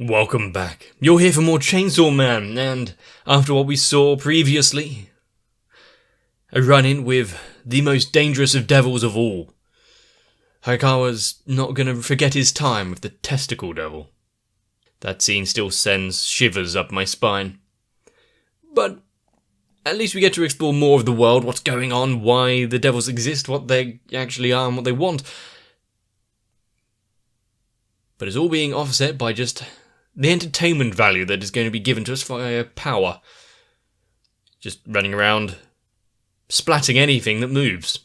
Welcome back. You're here for more Chainsaw Man, and after what we saw previously, a run-in with the most dangerous of devils of all. Hayakawa's not gonna forget his time with the testicle devil. That scene still sends shivers up my spine. But at least we get to explore more of the world, what's going on, why the devils exist, what they actually are, and what they want. But it's all being offset by just the entertainment value that is going to be given to us via power. Just running around, splatting anything that moves.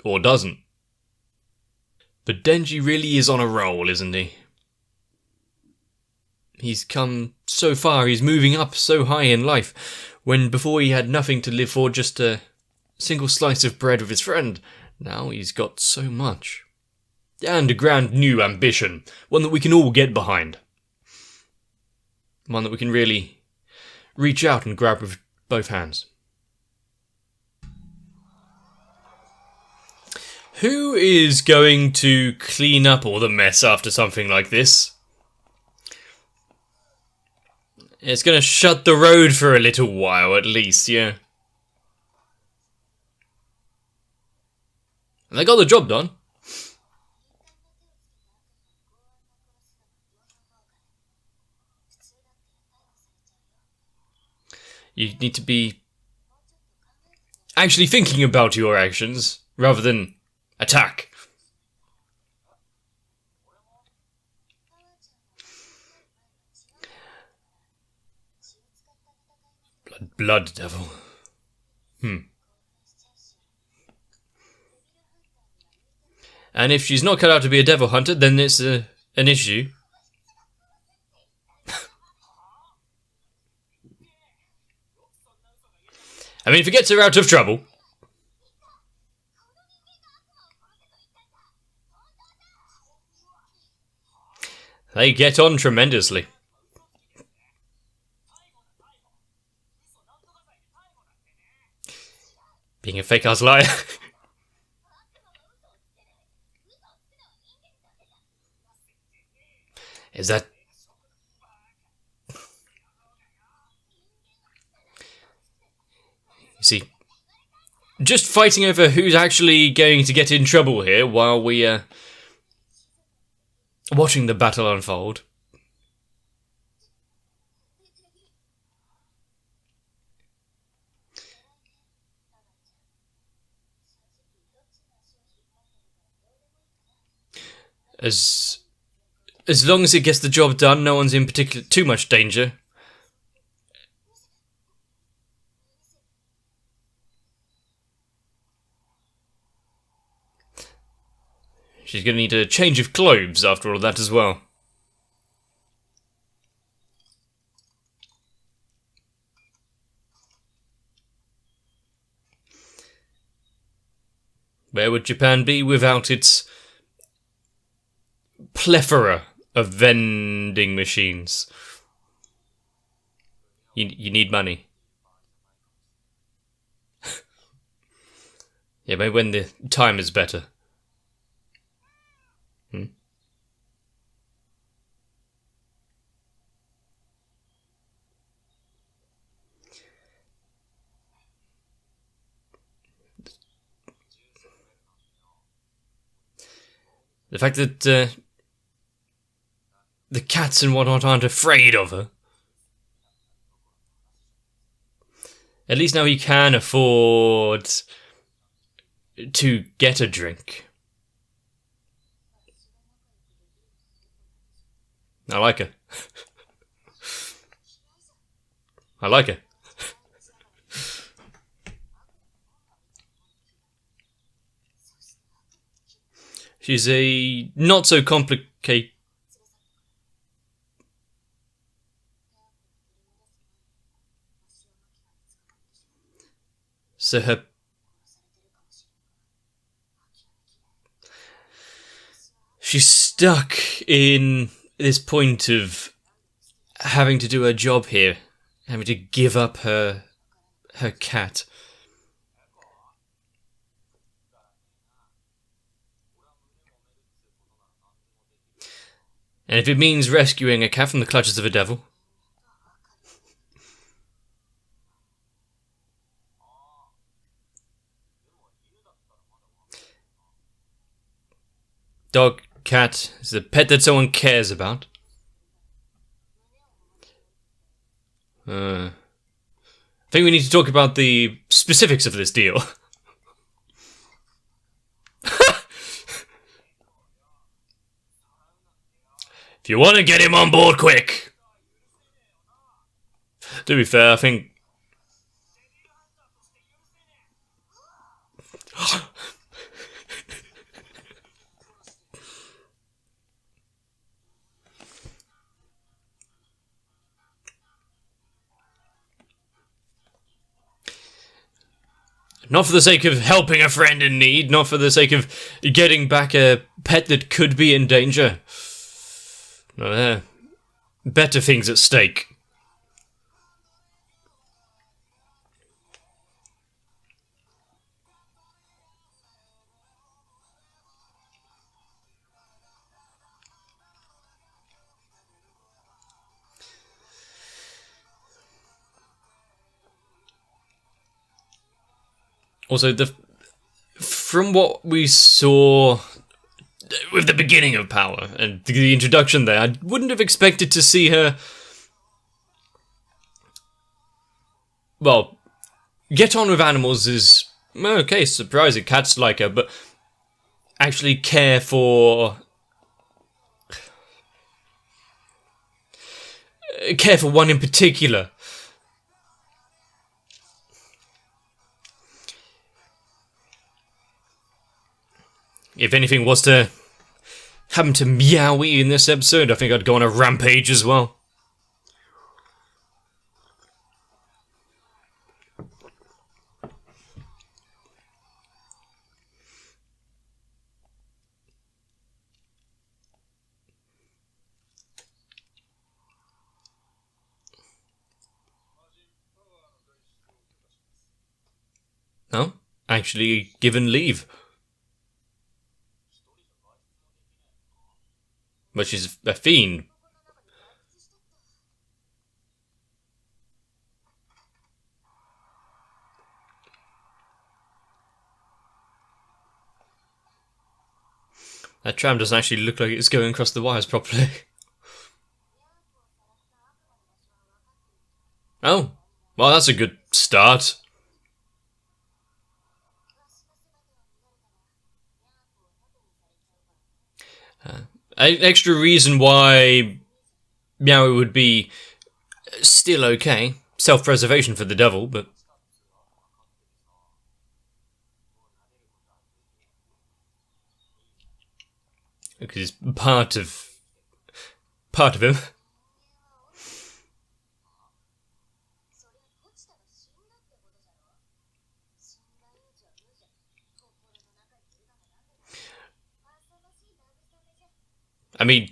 Or doesn't. But Denji really is on a roll, isn't he? He's come so far, he's moving up so high in life, when before he had nothing to live for, just a single slice of bread with his friend. Now he's got so much. And a grand new ambition, one that we can all get behind. One that we can really reach out and grab with both hands. Who is going to clean up all the mess after something like this? It's going to shut the road for a little while at least, yeah. And they got the job done. You need to be actually thinking about your actions rather than attack. Blood devil. And if she's not cut out to be a devil hunter, then it's an issue. I mean, if it gets her out of trouble. They get on tremendously. Being a fake-ass liar. Is that... You see, just fighting over who's actually going to get in trouble here while we watching the battle unfold. As long as it gets the job done, no one's in particular too much danger. She's going to need a change of clothes after all of that as well. Where would Japan be without its plethora of vending machines? You need money. Yeah, maybe when the time is better. The fact that the cats and whatnot aren't afraid of her. At least now he can afford to get a drink. I like her. I like her. She's a not so complicated. So she's stuck in this point of having to do her job here, having to give up her cat. And if it means rescuing a cat from the clutches of a devil... Dog, cat is a pet that someone cares about. I think we need to talk about the specifics of this deal. If you want to get him on board quick. To be fair, I think... Not for the sake of helping a friend in need, not for the sake of getting back a pet that could be in danger. No, there are better things at stake. Also, from what we saw with the beginning of Power and the introduction there, I wouldn't have expected to see her, well, get on with animals is, okay, surprising, cats like her, but actually care for one in particular. If anything was to happen to Meowie in this episode, I think I'd go on a rampage as well. No? Actually given leave. But she's a fiend. That tram doesn't actually look like it's going across the wires properly. Oh, well, that's a good start. Extra reason why Meowie would be still okay. Self-preservation for the devil, but... because it's part of him. I mean,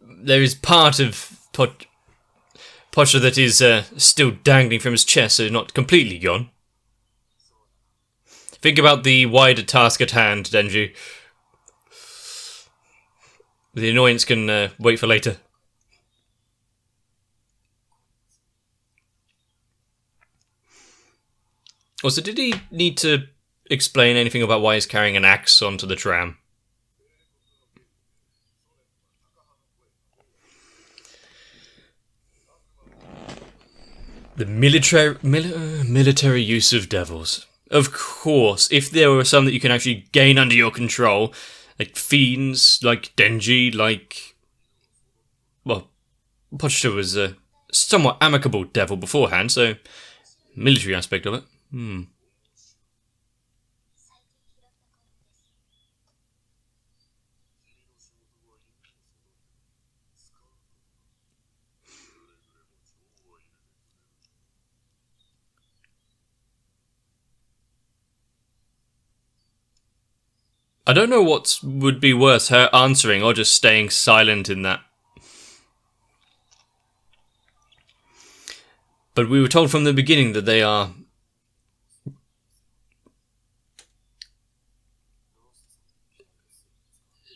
there is part of Pocha that is still dangling from his chest, so not completely gone. Think about the wider task at hand, Denji. The annoyance can wait for later. Also, did he need to explain anything about why he's carrying an axe onto the tram? The military use of devils. Of course, if there were some that you can actually gain under your control, like fiends, like Denji, like... well, Pochita was a somewhat amicable devil beforehand, so... military aspect of it. I don't know what would be worse, her answering or just staying silent in that. But we were told from the beginning that they are...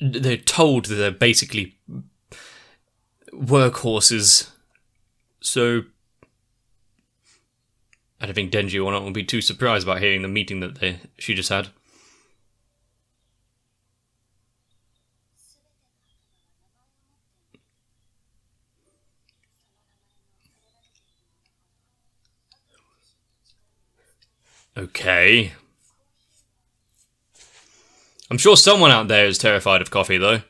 they're told that they're basically workhorses. So I don't think Denji or not will be too surprised about hearing the meeting that she just had. Okay. I'm sure someone out there is terrified of coffee, though.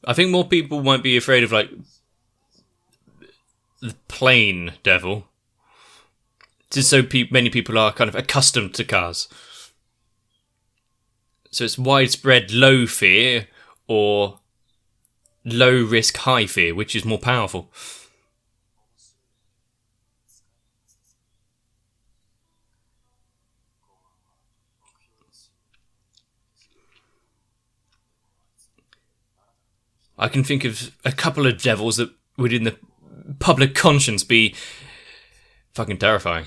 I think more people might be afraid of, like, the plain devil. Just so many people are kind of accustomed to cars. So it's widespread low fear or low risk high fear, which is more powerful. I can think of a couple of devils that would, in the public conscience, be fucking terrifying.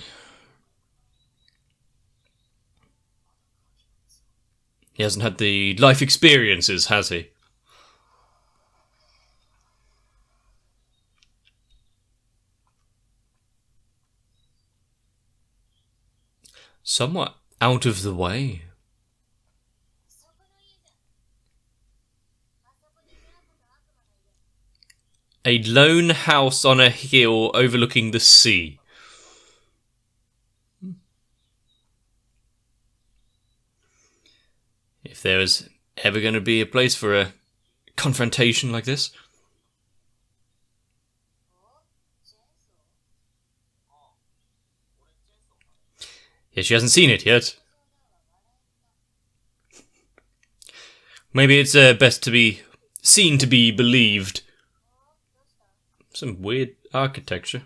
He hasn't had the life experiences, has he? Somewhat out of the way. A lone house on a hill overlooking the sea. If there was ever going to be a place for a confrontation like this. Yeah, she hasn't seen it yet. Maybe it's best to be seen to be believed. Some weird architecture.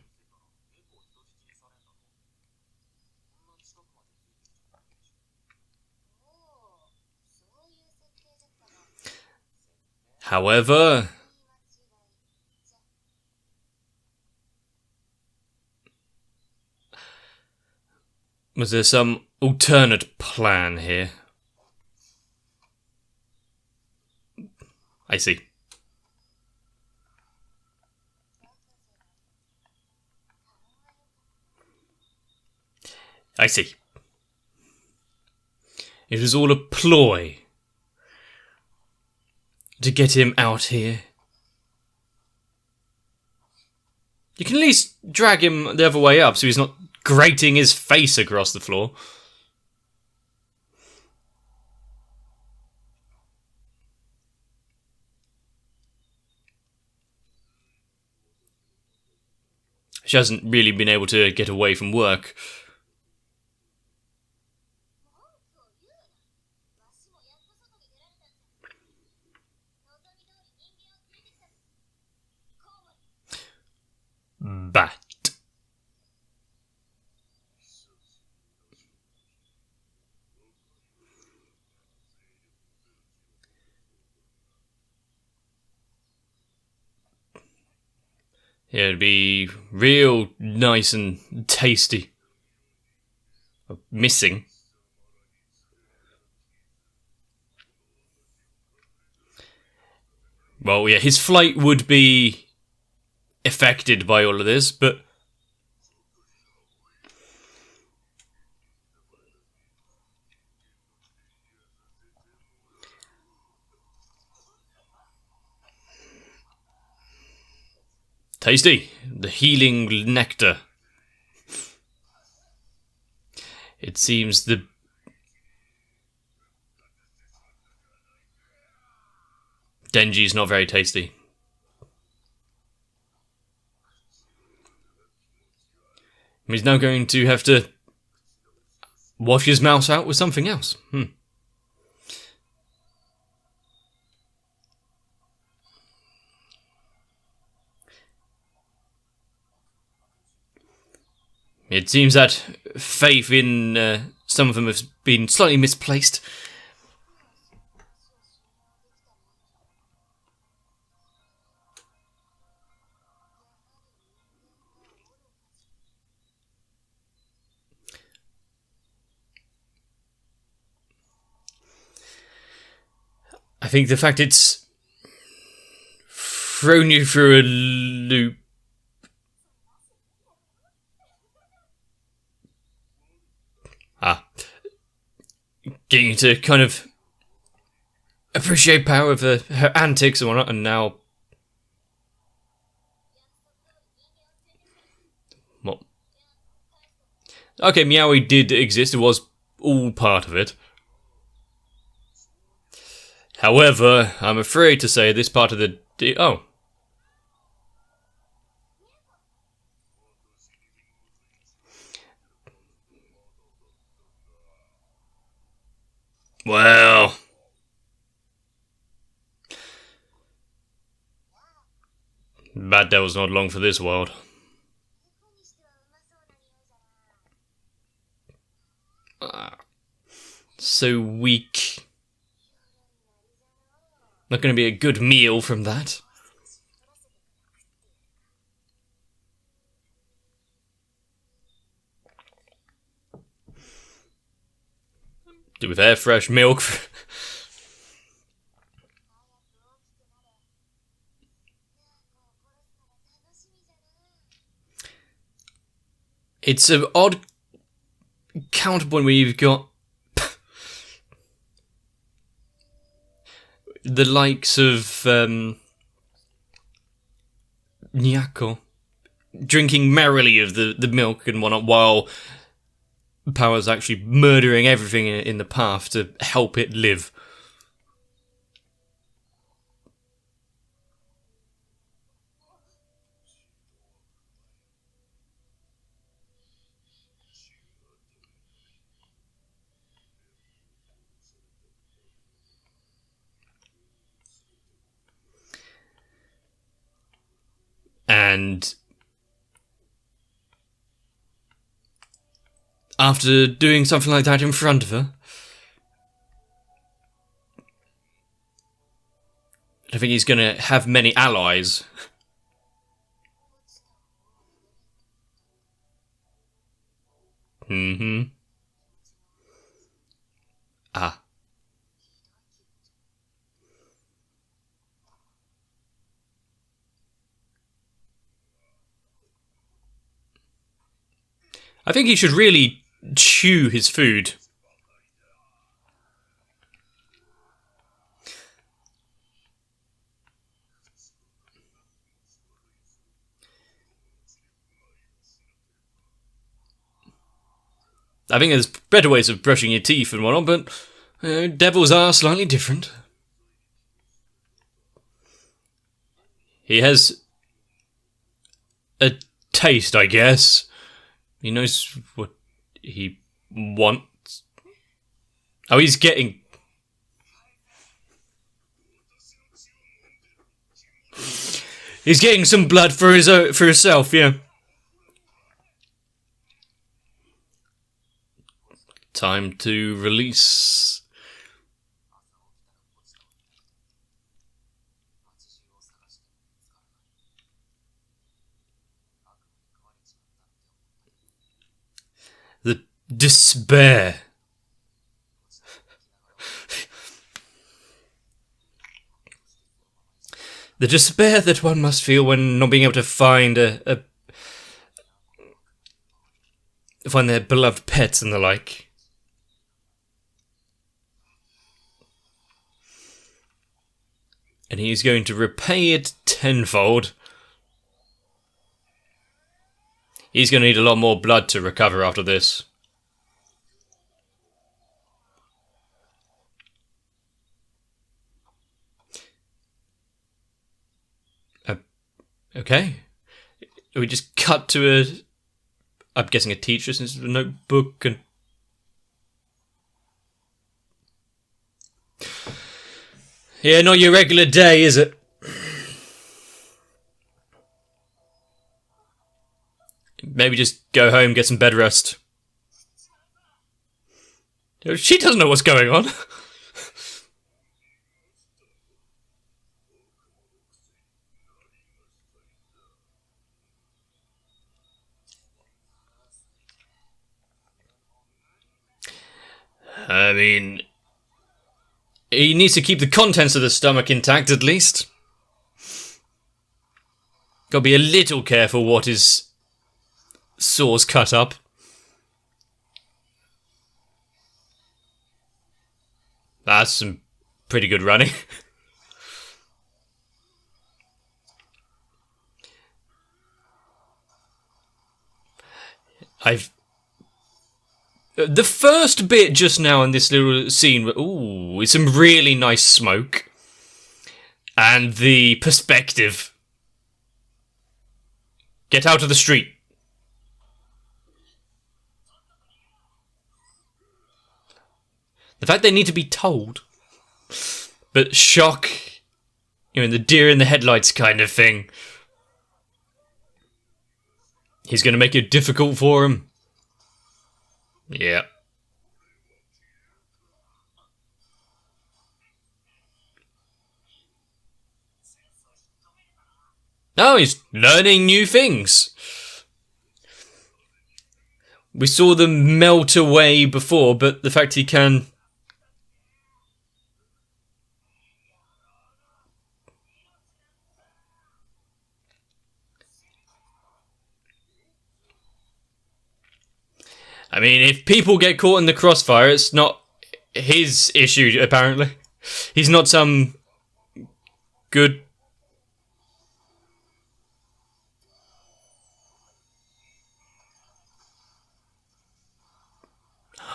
However, was there some alternate plan here? I see. I see. It was all a ploy to get him out here. You can at least drag him the other way up so he's not grating his face across the floor. She hasn't really been able to get away from work. But yeah, it'd be real nice and tasty. Missing. Well, yeah, his flight would be affected by all of this, but tasty. The healing nectar. It seems the Denji's not very tasty. He's now going to have to wash his mouth out with something else. It seems that faith in some of them has been slightly misplaced. I think the fact it's thrown you through a loop. Getting you to kind of appreciate power of her antics and whatnot, and now. Well. Okay, Meowie did exist, it was all part of it. However, I'm afraid to say this part of the. Oh. Well. Bad Devil's not long for this world. So weak. Not going to be a good meal from that. With air fresh milk. It's an odd counterpoint where you've got the likes of Nyako drinking merrily of the milk and whatnot, while Power's actually murdering everything in the path to help it live. And after doing something like that in front of her, I don't think he's going to have many allies. Mm-hmm. Ah. I think he should really chew his food. I think there's better ways of brushing your teeth and whatnot, but devils are slightly different. He has a taste, I guess. He knows what he wants. Oh, he's getting. He's getting some blood for himself, yeah. Time to release. The despair. The despair that one must feel when not being able to find find their beloved pets and the like. And he's going to repay it tenfold. He's going to need a lot more blood to recover after this. Okay. We just cut to I'm guessing a teacher since it's a notebook and... Yeah, not your regular day, is it? Maybe just go home, get some bed rest. She doesn't know what's going on. I mean, He needs to keep the contents of the stomach intact, at least. Gotta be a little careful what his saw's cut up. That's some pretty good running. The first bit just now in this little scene, ooh, it's some really nice smoke. And the perspective. Get out of the street. The fact they need to be told. But shock, the deer in the headlights kind of thing. He's going to make it difficult for him. Yeah. Oh, he's learning new things. We saw them melt away before, but the fact he can... I mean, if people get caught in the crossfire, it's not his issue, apparently. He's not some good...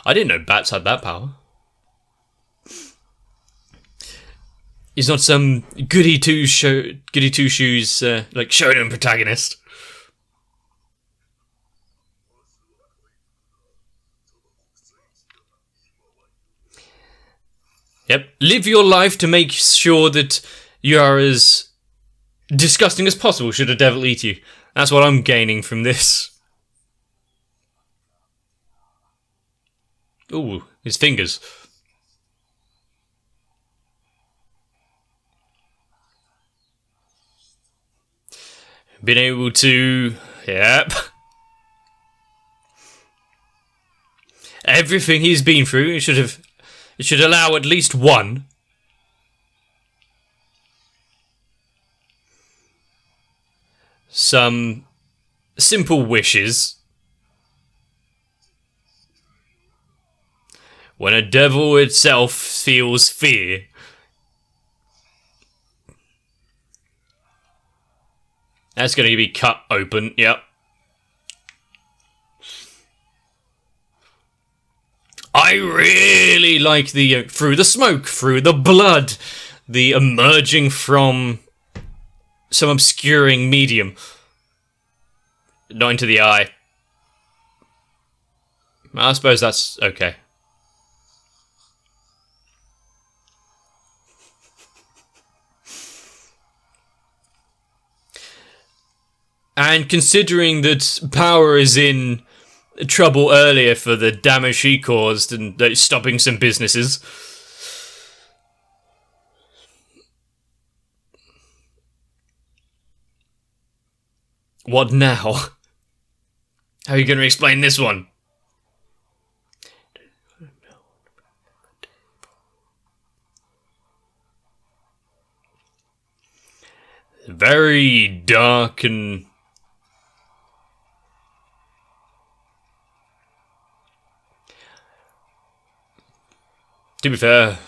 I didn't know bats had that power. He's not some goody two shoes like shonen protagonist. Yep, live your life to make sure that you are as disgusting as possible should a devil eat you. That's what I'm gaining from this. Ooh, his fingers. Been able to... Yep. Everything he's been through, it should allow at least one. Some simple wishes. When a devil itself feels fear. That's going to be cut open, yep. I really like the, through the smoke, through the blood, the emerging from some obscuring medium. Not into the eye. I suppose that's okay. And considering that Power is in trouble earlier for the damage she caused and stopping some businesses. What now? How are you going to explain this one? Very dark and... To be fair,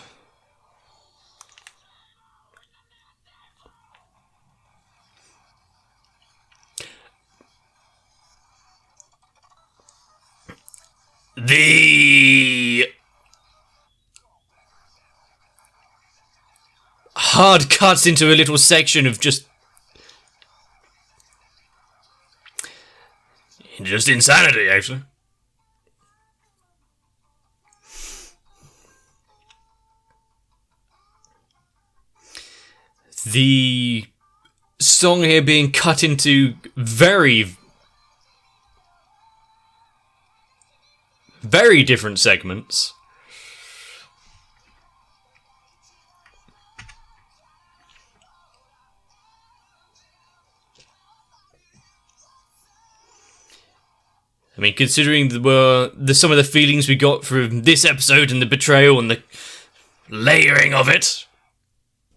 the hard cuts into a little section of just insanity, actually. The song here being cut into very, very different segments. I mean, considering some of the feelings we got from this episode and the betrayal and the layering of it.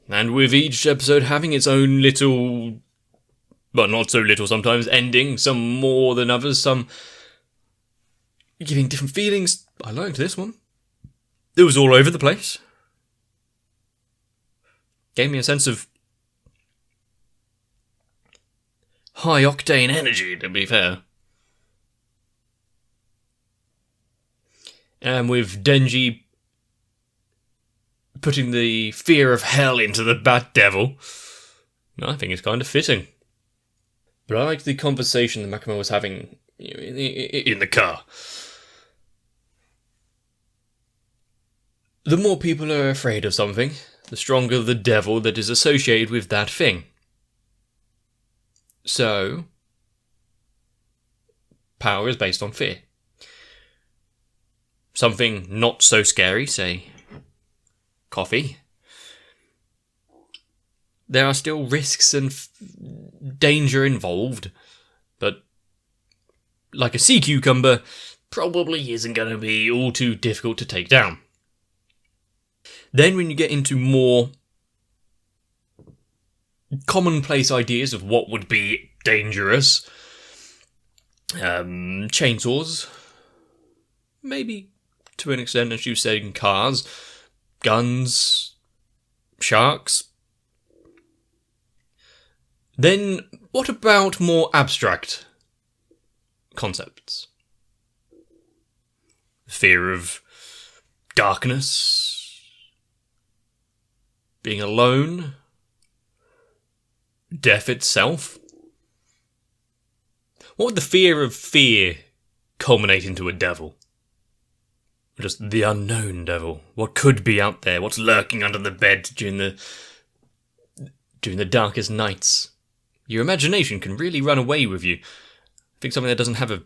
And with each episode having its own little, but not so little sometimes, ending, some more than others, some giving different feelings. I liked this one. It was all over the place. Gave me a sense of high-octane energy, to be fair. And with Denji putting the fear of hell into the Bat Devil, I think it's kind of fitting. But I liked the conversation that Makima was having in the car. The more people are afraid of something, the stronger the devil that is associated with that thing. So, power is based on fear. Something not so scary, say, coffee. There are still risks and danger involved, but like a sea cucumber, probably isn't going to be all too difficult to take down. Then when you get into more commonplace ideas of what would be dangerous, chainsaws, maybe to an extent, as you said, in cars, guns, sharks. Then what about more abstract concepts? Fear of darkness, being alone, death itself. What would the fear of fear culminate into a devil? Just the unknown devil. What could be out there? What's lurking under the bed during the darkest nights? Your imagination can really run away with you. I think something that doesn't have a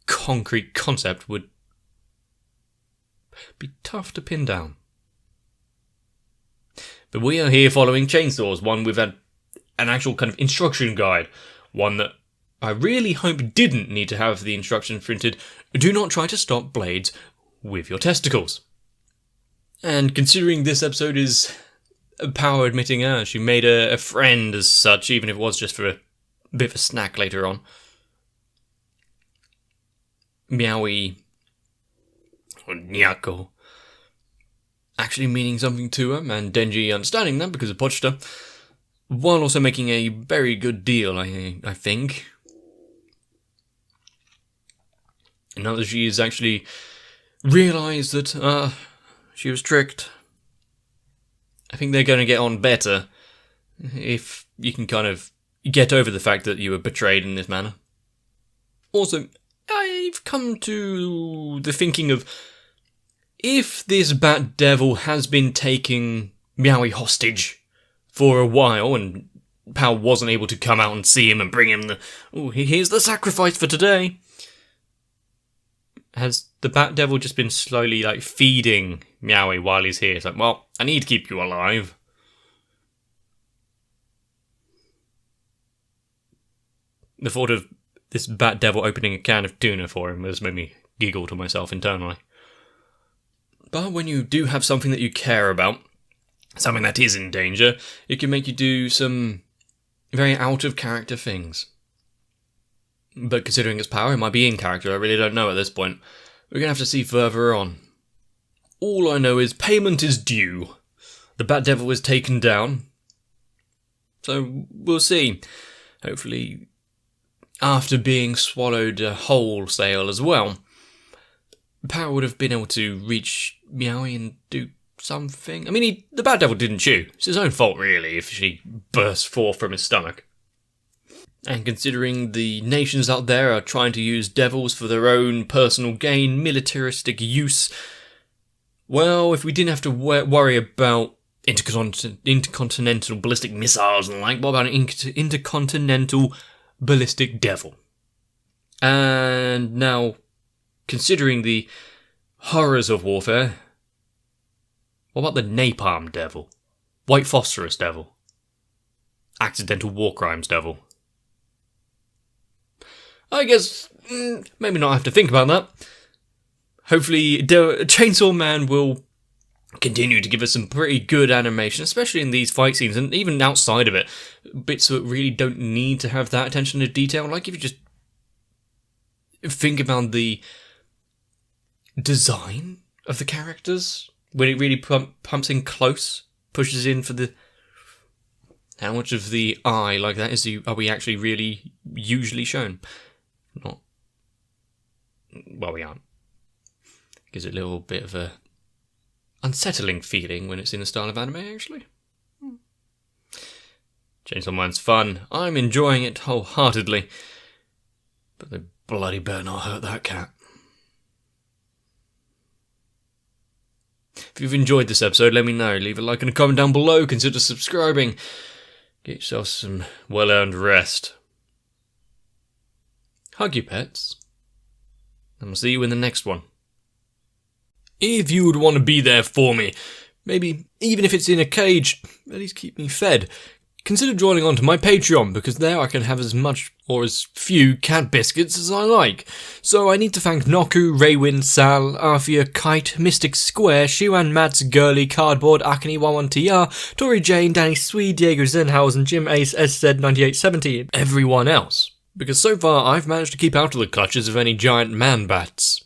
concrete concept would be tough to pin down. But we are here following chainsaws, one with an actual kind of instruction guide, one that I really hope didn't need to have the instructions printed. Do not try to stop blades with your testicles. And considering this episode is Power admitting she made a friend as such, even if it was just for a bit of a snack later on. Meowie, or Nyako, actually meaning something to him, and Denji understanding that because of Pochita, while also making a very good deal, I think. Now that she has actually realised that she was tricked, I think they're going to get on better if you can kind of get over the fact that you were betrayed in this manner. Also, I've come to the thinking of, if this Bat Devil has been taking Meowie hostage for a while and Pao wasn't able to come out and see him and bring him here's the sacrifice for today, has the Bat Devil just been slowly feeding Meowie while he's here? It's like, well, I need to keep you alive. The thought of this Bat Devil opening a can of tuna for him has made me giggle to myself internally. But when you do have something that you care about, something that is in danger, it can make you do some very out-of-character things. But considering its power, it might be in character. I really don't know at this point. We're going to have to see further on. All I know is payment is due. The Bat Devil is taken down. So we'll see. Hopefully, after being swallowed wholesale as well, Power would have been able to reach Meowie and do something. I mean, the Bat Devil didn't chew. It's his own fault, really, if she burst forth from his stomach. And considering the nations out there are trying to use devils for their own personal gain, militaristic use, well, if we didn't have to worry about intercontinental ballistic missiles and the like, what about an intercontinental ballistic devil? And now, considering the horrors of warfare, what about the napalm devil? White phosphorus devil? Accidental war crimes devil? I guess maybe not have to think about that. Hopefully, Chainsaw Man will continue to give us some pretty good animation, especially in these fight scenes, and even outside of it, bits that really don't need to have that attention to detail. Like, if you just think about the design of the characters, when it really pumps in close, pushes in for the... How much of the eye like that are we actually really usually shown? Not. Well, we aren't. It gives it a little bit of a unsettling feeling when it's in the style of anime, actually. Chainsaw Man's fun. I'm enjoying it wholeheartedly. But they bloody better not hurt that cat. If you've enjoyed this episode, let me know. Leave a like and a comment down below. Consider subscribing. Get yourself some well-earned rest. Hug your pets. And we'll see you in the next one. If you would want to be there for me, maybe even if it's in a cage, at least keep me fed, consider joining on to my Patreon, because there I can have as much or as few cat biscuits as I like. So I need to thank Noku, Raywin, Sal, Arthia, Kite, Mystic Square, Shiwan, Mats, Girly, Cardboard, Akane11TR, Tori Jane, Danny Swede, Diego Zenhausen, Jim Ace, SZ9870, and everyone else. Because so far I've managed to keep out of the clutches of any giant man-bats.